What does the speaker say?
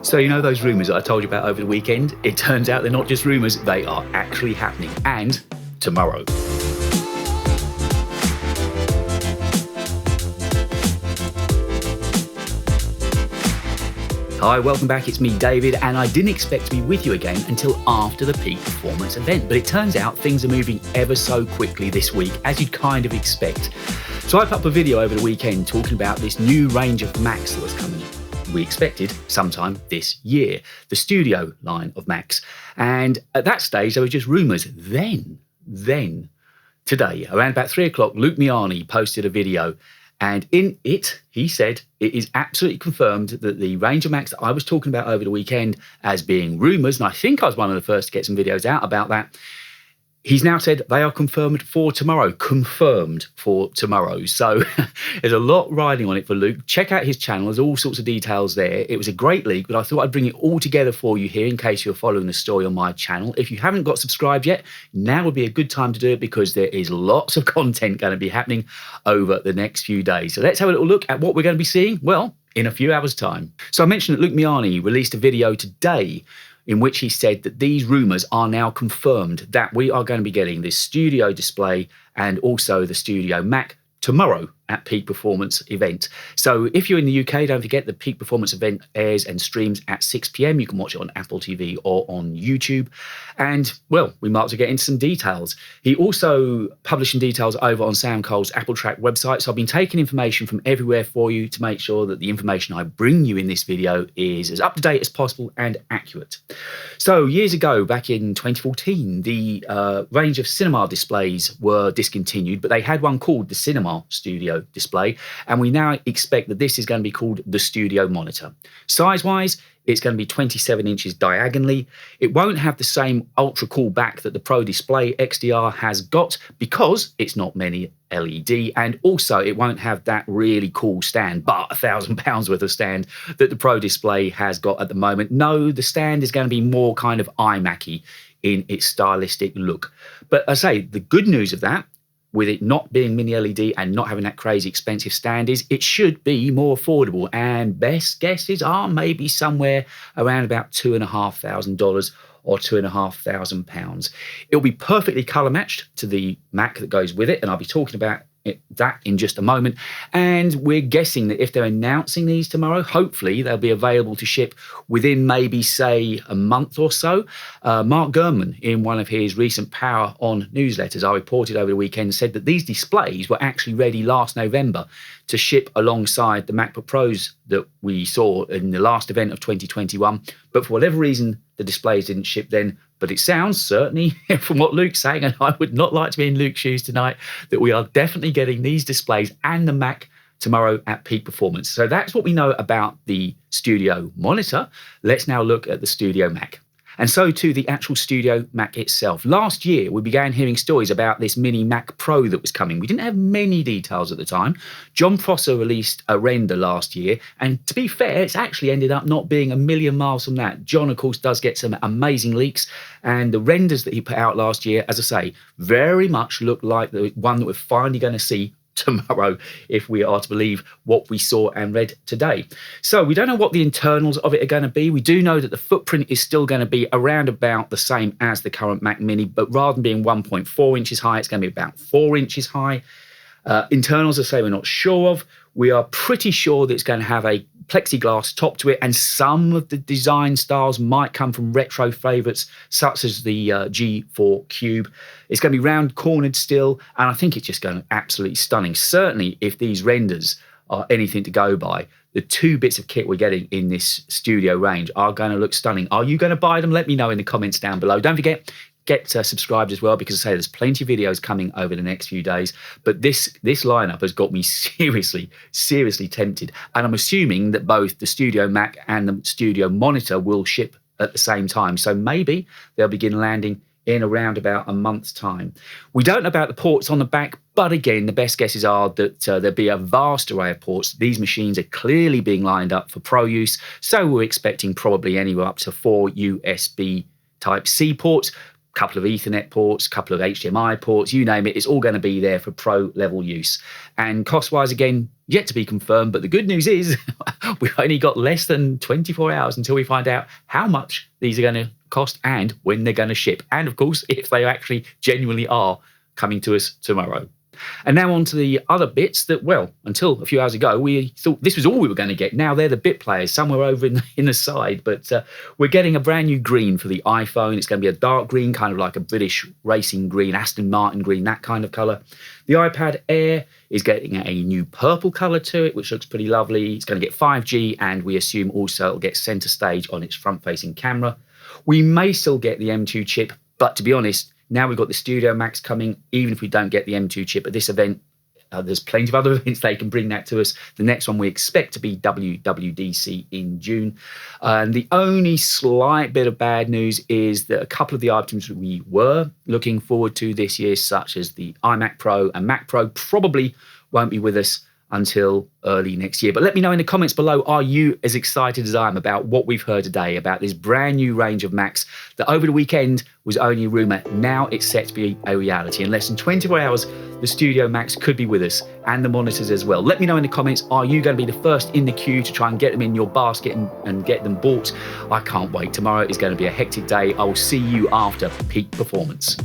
So you know those rumours that I told you about over the weekend? It turns out they're not just rumours, they are actually happening. And tomorrow. Hi, welcome back. It's me, David, and I didn't expect to be with you again until after the peak performance event. But it turns out things are moving ever so quickly this week, as you'd kind of expect. So I put up a video over the weekend talking about this new range of Macs that was coming in. We expected sometime this year, the studio line of Macs. And at that stage, there were just rumours. Then, today, around about 3 o'clock, Luke Miani posted a video. And in it, he said, it is absolutely confirmed that the range of Macs that I was talking about over the weekend as being rumours, and I think I was one of the first to get some videos out about that, he's now said they are confirmed for tomorrow. Confirmed for tomorrow. So there's a lot riding on it for Luke. Check out his channel. There's all sorts of details there. It was a great leak, but I thought I'd bring it all together for you here in case you're following the story on my channel. If you haven't got subscribed yet, now would be a good time to do it because there is lots of content going to be happening over the next few days. So let's have a little look at what we're going to be seeing, well, in a few hours' time. So I mentioned that Luke Miani released a video today in which he said that these rumours are now confirmed that we are going to be getting this studio display and also the studio Mac tomorrow at Peak Performance event. So if you're in the UK, don't forget the Peak Performance event airs and streams at 6 p.m. You can watch it on Apple TV or on YouTube. And, well, we might as well get into some details. He also published some details over on Sam Cole's Apple Track website. So I've been taking information from everywhere for you to make sure that the information I bring you in this video is as up-to-date as possible and accurate. So years ago, back in 2014, the range of cinema displays were discontinued, but they had one called the Cinema Studio display, and we now expect that this is going to be called the Studio Monitor. Size-wise, it's going to be 27 inches diagonally. It won't have the same ultra cool back that the Pro Display XDR has got because it's not mini LED, and also it won't have that really cool stand, but £1,000 worth of stand that the Pro Display has got at the moment. No, the stand is going to be more kind of iMac-y in its stylistic look. But I say, the good news of that, with it not being mini LED and not having that crazy expensive stand, is it should be more affordable. And best guesses are maybe somewhere around about $2,500 or £2,500. It'll be perfectly colour matched to the Mac that goes with it, and I'll be talking about that in just a moment. And we're guessing that if they're announcing these tomorrow, hopefully they'll be available to ship within maybe, say, a month or so. Mark Gurman, in one of his recent Power On newsletters I reported over the weekend, said that these displays were actually ready last November to ship alongside the MacBook Pros that we saw in the last event of 2021. But for whatever reason, the displays didn't ship then. But it sounds, certainly, from what Luke's saying, and I would not like to be in Luke's shoes tonight, that we are definitely getting these displays and the Mac tomorrow at Peak Performance. So that's what we know about the Studio Monitor. Let's now look at the Studio Mac. And so to the actual Studio Mac itself. Last year, we began hearing stories about this mini Mac Pro that was coming. We didn't have many details at the time. John Prosser released a render last year, and to be fair, it's actually ended up not being a million miles from that. John, of course, does get some amazing leaks, and the renders that he put out last year, as I say, very much look like the one that we're finally going to see tomorrow, if we are to believe what we saw and read today. So we don't know what the internals of it are going to be. We do know that the footprint is still going to be around about the same as the current Mac Mini, but rather than being 1.4 inches high, it's going to be about 4 inches high. Internals, I say, we're not sure of. We are pretty sure that it's going to have a plexiglass top to it, and some of the design styles might come from retro favourites such as the G4 Cube. It's going to be round cornered still, and I think it's just going to be absolutely stunning. Certainly, if these renders are anything to go by, the two bits of kit we're getting in this studio range are going to look stunning. Are you going to buy them? Let me know in the comments down below. Don't forget, get subscribed as well, because I say there's plenty of videos coming over the next few days. But this lineup has got me seriously tempted. And I'm assuming that both the Studio Mac and the Studio Monitor will ship at the same time. So maybe they'll begin landing in around about a month's time. We don't know about the ports on the back, but again, the best guesses are that there'll be a vast array of ports. These machines are clearly being lined up for pro use. So we're expecting probably anywhere up to 4 USB Type-C ports. couple of Ethernet ports, couple of HDMI ports, you name it, it's all going to be there for pro level use. And cost-wise, again, yet to be confirmed, but the good news is we've only got less than 24 hours until we find out how much these are going to cost and when they're going to ship. And of course, if they actually genuinely are coming to us tomorrow. And now on to the other bits that, well, until a few hours ago, we thought this was all we were going to get. Now they're the bit players somewhere over in the side, but we're getting a brand new green for the iPhone. It's going to be a dark green, kind of like a British racing green, Aston Martin green, that kind of colour. The iPad Air is getting a new purple colour to it, which looks pretty lovely. It's going to get 5G, and we assume also it'll get centre stage on its front-facing camera. We may still get the M2 chip, but to be honest, now we've got the Studio Max coming. Even if we don't get the M2 chip at this event, there's plenty of other events they can bring that to us. The next one we expect to be WWDC in June. And the only slight bit of bad news is that a couple of the items we were looking forward to this year, such as the iMac Pro and Mac Pro, probably won't be with us until early next year. But let me know in the comments below, are you as excited as I am about what we've heard today about this brand new range of Macs that over the weekend was only a rumour? Now it's set to be a reality. In less than 24 hours, the Studio Max could be with us, and the monitors as well. Let me know in the comments, are you going to be the first in the queue to try and get them in your basket and get them bought? I can't wait. Tomorrow is going to be a hectic day. I will see you after peak performance.